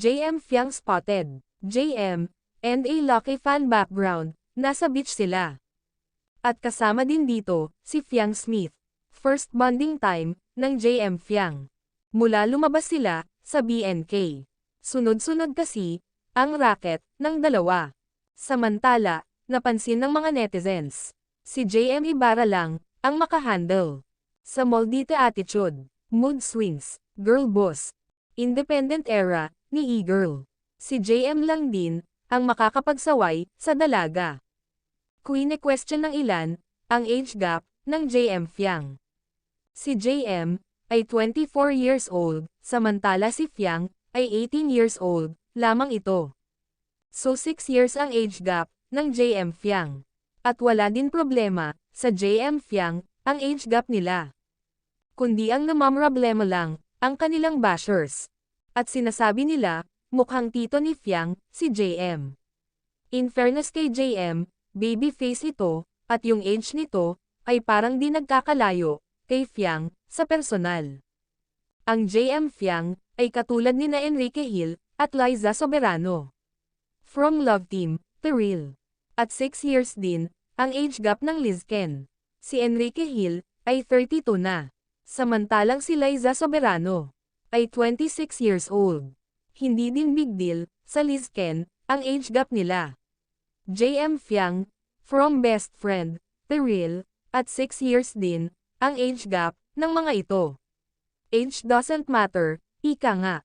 JM Fiang spotted. JM, and a lucky fan background, nasa beach sila. At kasama din dito, si Fiang Smith. First bonding time, ng JM Fiang. Mula lumabas sila, sa BNK. Sunod-sunod kasi, ang racket, ng dalawa. Samantala, napansin ng mga netizens. Si JM Ibarra lang, ang makahandle. Sa Maldita attitude, mood swings, girl boss, independent era, ni E-Girl. Si JM lang din, ang makakapagsaway, sa dalaga. Question ng ilan, ang age gap, ng JM Fiang. Si JM, ay 24 years old, samantala si Fiang, ay 18 years old, lamang ito. So 6 years ang age gap, ng JM Fiang. At wala din problema, sa JM Fiang, ang age gap nila. Kundi ang namamroblema lang, ang kanilang bashers. At sinasabi nila, mukhang tito ni Fiang, si JM. In fairness kay JM, baby face ito, at yung age nito, ay parang di nagkakalayo, kay Fiang, sa personal. Ang JM Fiang, ay katulad ni na Enrique Hill, at Liza Soberano. From Love Team, The Real. At 6 years din, ang age gap ng Lizken. Si Enrique Hill, ay 32 na. Samantalang si Liza Soberano, ay 26 years old. Hindi din big deal, sa Lizken, ang age gap nila. JM Fiang, from best friend, The Real, at 6 years din, ang age gap, ng mga ito. Age doesn't matter, ika nga.